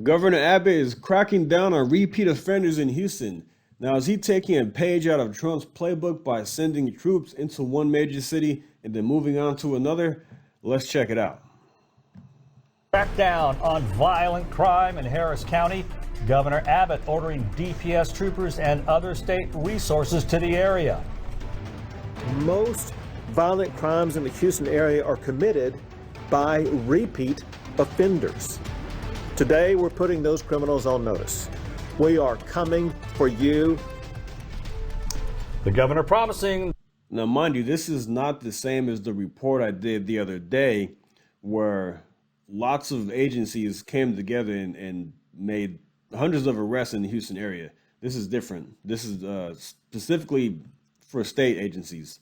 Governor Abbott is cracking down on repeat offenders in Houston. Now, is he taking a page out of Trump's playbook by sending troops into one major city and then moving on to another? Let's check it out. Crackdown on violent crime in Harris County. Governor Abbott ordering DPS troopers and other state resources to the area. Most violent crimes in the Houston area are committed by repeat offenders. Today, we're putting those criminals on notice. We are coming for you. The governor promising. Now, mind you, this is not the same as the report I did the other day where lots of agencies came together and made hundreds of arrests in the Houston area. This is different. This is specifically for state agencies.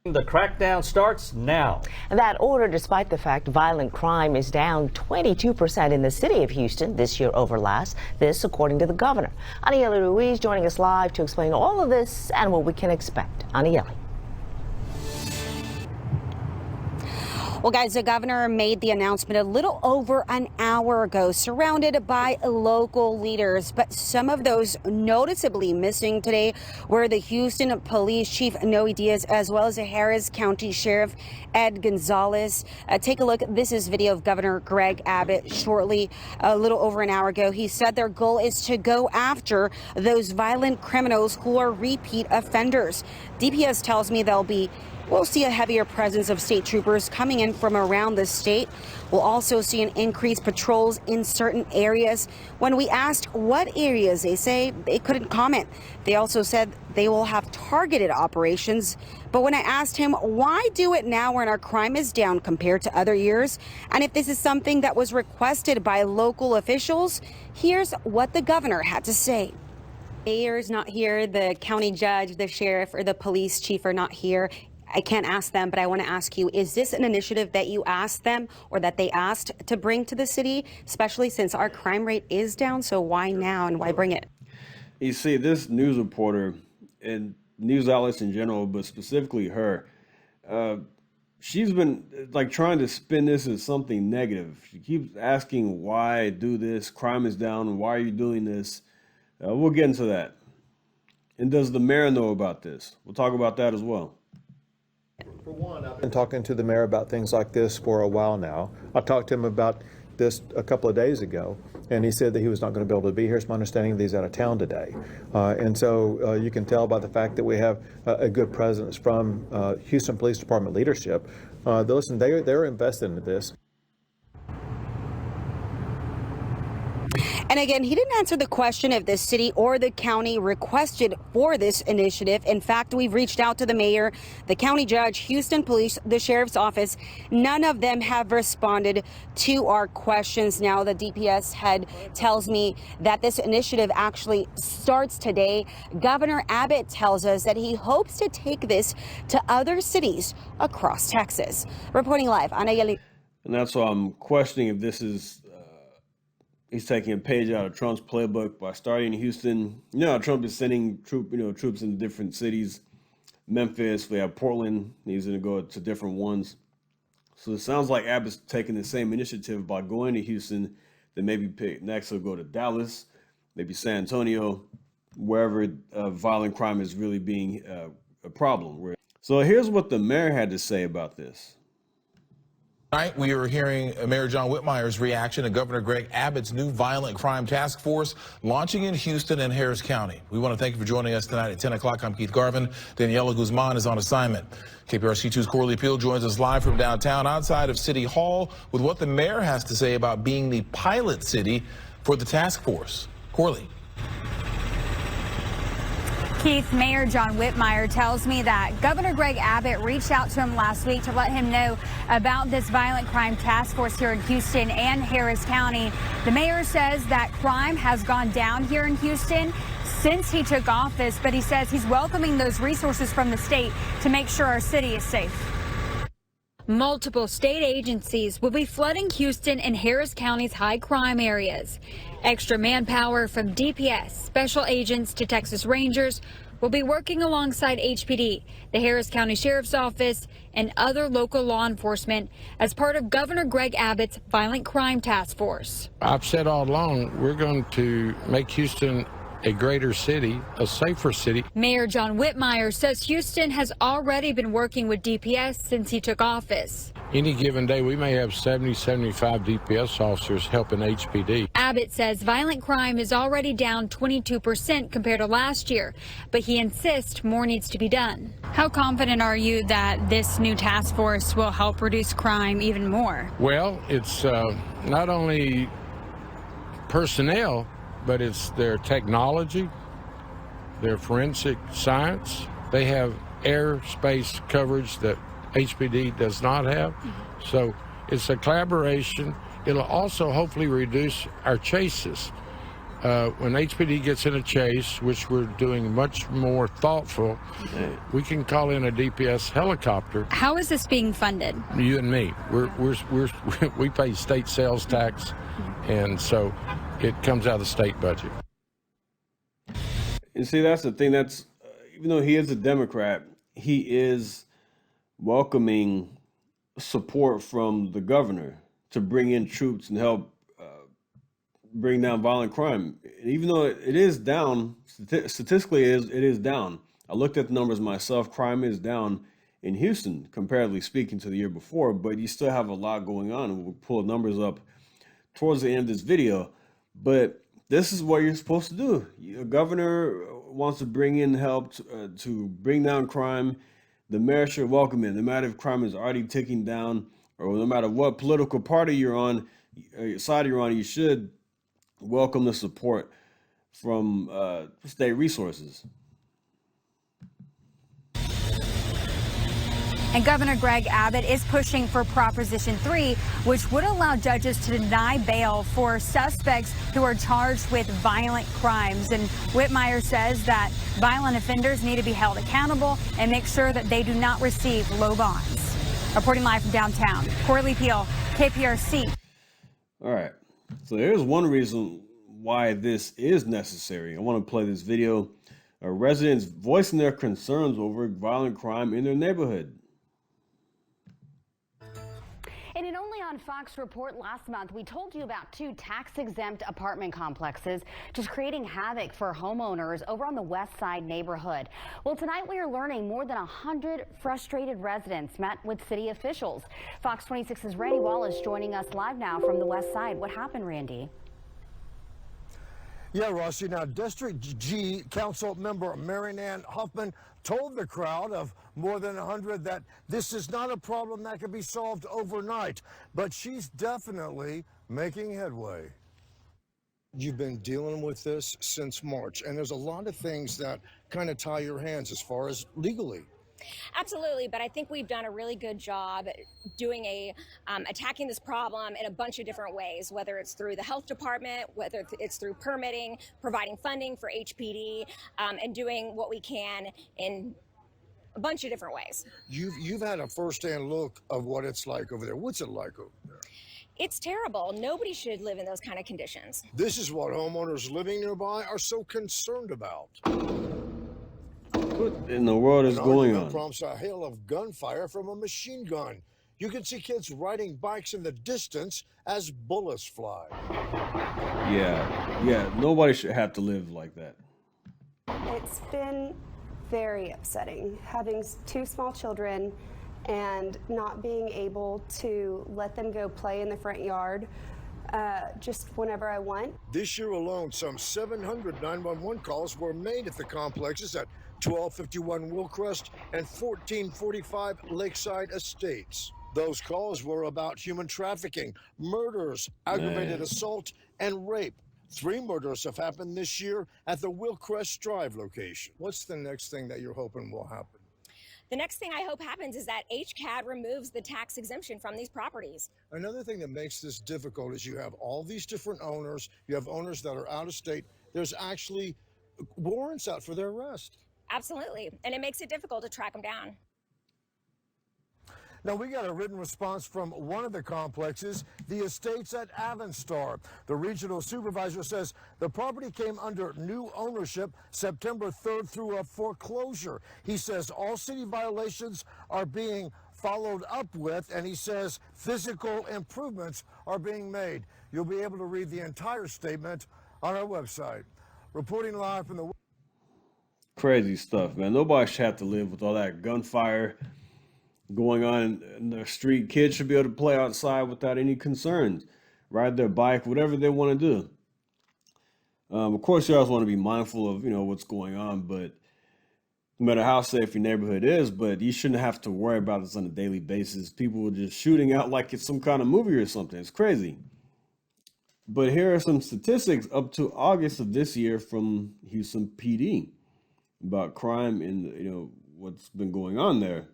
The crackdown starts now. That order, despite the fact violent crime is down 22% in the city of Houston this year over last. This, according to the governor. Anieli Ruiz joining us live to explain all of this and what we can expect. Anieli. Well, guys, the governor made the announcement a little over an hour ago, surrounded by local leaders. But some of those noticeably missing today were the Houston Police Chief Noe Diaz, as well as the Harris County Sheriff Ed Gonzalez. Take a look. This is video of Governor Greg Abbott shortly, a little over an hour ago. He said their goal is to go after those violent criminals who are repeat offenders. DPS tells me we'll see a heavier presence of state troopers coming in from around the state. We'll also see an increased patrols in certain areas. When we asked what areas, they say they couldn't comment. They also said they will have targeted operations. But when I asked him why do it now when our crime is down compared to other years, and if this is something that was requested by local officials, here's what the governor had to say. Mayor's not here, the county judge, the sheriff, or the police chief are not here. I can't ask them, but I want to ask you, is this an initiative that you asked them or that they asked to bring to the city, especially since our crime rate is down? So why now and why bring it? You see, this news reporter and news outlets in general, but specifically her, she's been like trying to spin this as something negative. She keeps asking why do this, crime is down, why are you doing this? We'll get into that. And does the mayor know about this? We'll talk about that as well. For one, I've been talking to the mayor about things like this for a while now. I talked to him about this a couple of days ago, and he said that he was not going to be able to be here. It's my understanding that he's out of town today. And so you can tell by the fact that we have a good presence from Houston Police Department leadership. Listen, they're invested in this. And again, he didn't answer the question if the city or the county requested for this initiative. In fact, we've reached out to the mayor, the county judge, Houston Police, the sheriff's office. None of them have responded to our questions. Now, the DPS head tells me that this initiative actually starts today. Governor Abbott tells us that he hopes to take this to other cities across Texas. Reporting live, Anieli. And that's why I'm questioning if this is he's taking a page out of Trump's playbook by starting in Houston. You know, Trump is sending troops in different cities. Memphis, we have Portland. He's going to go to different ones. So it sounds like Abbott's taking the same initiative by going to Houston. Then maybe next he'll go to Dallas, maybe San Antonio, wherever violent crime is really being a problem. So here's what the mayor had to say about this. Tonight, we are hearing Mayor John Whitmire's reaction to Governor Greg Abbott's new violent crime task force launching in Houston and Harris County. We want to thank you for joining us tonight at 10 o'clock. I'm Keith Garvin. Daniela Guzman is on assignment. KPRC2's Corley Peel joins us live from downtown outside of City Hall with what the mayor has to say about being the pilot city for the task force. Corley. Keith, Mayor John Whitmire tells me that Governor Greg Abbott reached out to him last week to let him know about this violent crime task force here in Houston and Harris County. The mayor says that crime has gone down here in Houston since he took office, but he says he's welcoming those resources from the state to make sure our city is safe. Multiple state agencies will be flooding Houston and Harris County's high crime areas. Extra manpower from DPS, special agents to Texas Rangers will be working alongside HPD, the Harris County Sheriff's Office, and other local law enforcement as part of Governor Greg Abbott's Violent Crime Task Force. I've said all along, we're going to make Houston a greater city, a safer city. Mayor John Whitmire says Houston has already been working with DPS since he took office. Any given day, we may have 70, 75 DPS officers helping HPD. Abbott says violent crime is already down 22% compared to last year, but he insists more needs to be done. How confident are you that this new task force will help reduce crime even more? Well, it's not only personnel, but it's their technology, their forensic science. They have airspace coverage that HPD does not have. So it's a collaboration. It'll also hopefully reduce our chases. When HPD gets in a chase, which we're doing much more thoughtful, we can call in a DPS helicopter. How is this being funded? You and me, we pay state sales tax, and so it comes out of the state budget. And see, that's the thing. That's even though he is a Democrat, he is welcoming support from the governor to bring in troops and help bring down violent crime. And even though it is down, statistically it is down. I looked at the numbers myself. Crime is down in Houston, comparatively speaking, to the year before, but you still have a lot going on. And we'll pull the numbers up towards the end of this video. But this is what you're supposed to do. A governor wants to bring in help to bring down crime. The mayor should welcome it. No matter if crime is already ticking down, or no matter what political party you're on, side you're on, you should welcome the support from state resources. And Governor Greg Abbott is pushing for Proposition 3, which would allow judges to deny bail for suspects who are charged with violent crimes. And Whitmire says that violent offenders need to be held accountable and make sure that they do not receive low bonds. Reporting live from downtown, Corley Peel, KPRC. All right. So here's one reason why this is necessary. I want to play this video. Residents voicing their concerns over violent crime in their neighborhood. In an Only on Fox report last month, we told you about 2 tax-exempt apartment complexes just creating havoc for homeowners over on the West Side neighborhood. Well, tonight we are learning more than 100 frustrated residents met with city officials. Fox 26's Randy Wallace joining us live now from the West Side. What happened, Randy? Yeah, Rossi. Now, District G Council member Marian Ann Huffman told the crowd of more than 100 that this is not a problem that can be solved overnight, but she's definitely making headway. You've been dealing with this since March, and there's a lot of things that kind of tie your hands as far as legally. Absolutely, but I think we've done a really good job doing attacking this problem in a bunch of different ways, whether it's through the health department, whether it's through permitting, providing funding for HPD, and doing what we can in a bunch of different ways. You've had a first-hand look of what it's like over there. What's it like over there? It's terrible. Nobody should live in those kind of conditions. This is what homeowners living nearby are so concerned about. What in the world is going on? Prompts a hail of gunfire from a machine gun. You can see kids riding bikes in the distance as bullets fly. Yeah, nobody should have to live like that. It's been very upsetting having 2 small children and not being able to let them go play in the front yard just whenever I want. This year alone, some 700 911 calls were made at the complexes at 1251 Willcrest and 1445 Lakeside Estates. Those calls were about human trafficking, murders, aggravated assault, and rape. 3 murders have happened this year at the Willcrest Drive location. What's the next thing that you're hoping will happen? The next thing I hope happens is that HCAD removes the tax exemption from these properties. Another thing that makes this difficult is you have all these different owners. You have owners that are out of state. There's actually warrants out for their arrest. Absolutely, and it makes it difficult to track them down. Now, we got a written response from one of the complexes, the estates at Avonstar. The regional supervisor says the property came under new ownership September 3rd through a foreclosure. He says all city violations are being followed up with, and he says physical improvements are being made. You'll be able to read the entire statement on our website. Reporting live from the... Crazy stuff, man. Nobody should have to live with all that gunfire going on in the street. Kids should be able to play outside without any concerns, ride their bike, whatever they want to do. Of course, you always want to be mindful of, what's going on, but no matter how safe your neighborhood is, but you shouldn't have to worry about this on a daily basis. People are just shooting out like it's some kind of movie or something. It's crazy. But here are some statistics up to August of this year from Houston PD about crime and, what's been going on there.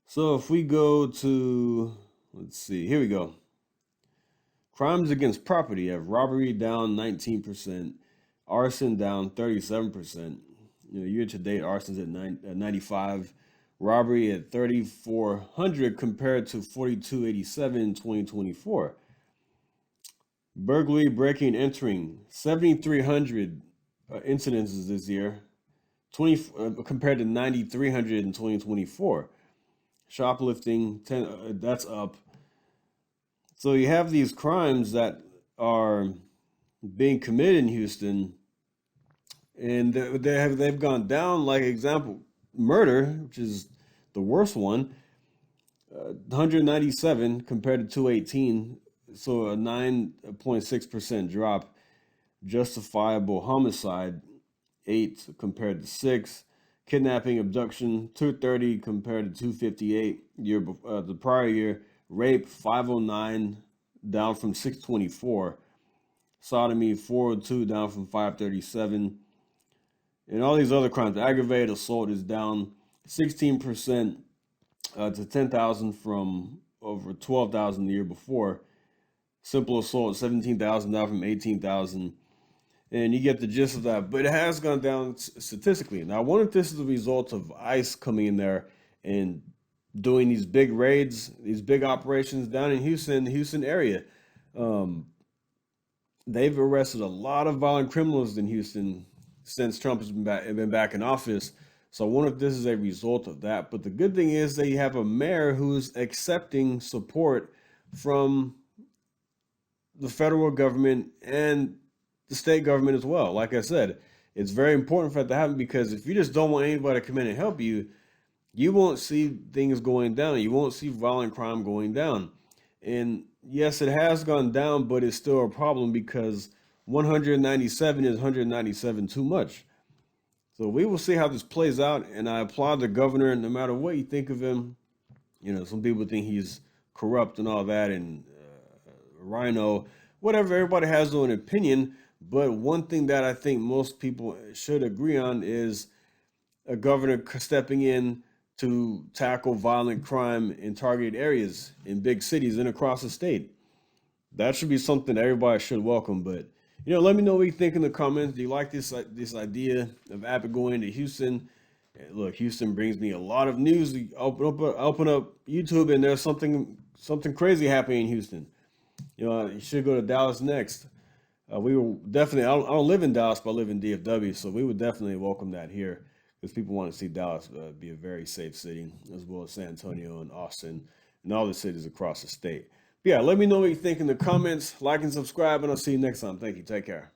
So if we go to, let's see, here we go. Crimes against property have robbery down 19%, arson down 37%. Year to date, arson's at 95, robbery at 3,400 compared to 4,287 in 2024. Burglary, breaking, entering, 7,300 incidences this year, compared to 9,300 in 2024. Shoplifting, 10, that's up. So you have these crimes that are being committed in Houston, and they've gone down. Like example, murder, which is the worst one, 197 compared to 218, so a 9.6% drop. Justifiable homicide, 8 compared to 6. Kidnapping, abduction, 230 compared to 258 the prior year. Rape, 509, down from 624. Sodomy, 402, down from 537. And all these other crimes, aggravated assault is down 16% to 10,000 from over 12,000 the year before. Simple assault, 17,000, down from 18,000. And you get the gist of that. But it has gone down statistically. Now, I wonder if this is a result of ICE coming in there and doing these big raids, these big operations down in Houston, the Houston area. They've arrested a lot of violent criminals in Houston since Trump has been back in office. So I wonder if this is a result of that. But the good thing is that you have a mayor who's accepting support from the federal government and the state government as well. Like I said, it's very important for that to happen, because if you just don't want anybody to come in and help you, you won't see things going down. You won't see violent crime going down. And yes, it has gone down, but it's still a problem because 197 is 197 too much. So we will see how this plays out. And I applaud the governor, no matter what you think of him. Some people think he's corrupt and all that, and rhino, whatever. Everybody has their own opinion. But one thing that I think most people should agree on is a governor stepping in to tackle violent crime in targeted areas in big cities and across the state. That should be something that everybody should welcome. But, let me know what you think in the comments. Do you like this idea of Abbott going to Houston? Look, Houston brings me a lot of news. You open up YouTube and there's something crazy happening in Houston. You should go to Dallas next. We will definitely, I don't live in Dallas, but I live in DFW, so we would definitely welcome that here, because people want to see Dallas be a very safe city, as well as San Antonio and Austin and all the cities across the state. But yeah, let me know what you think in the comments. Like and subscribe, and I'll see you next time. Thank you. Take care.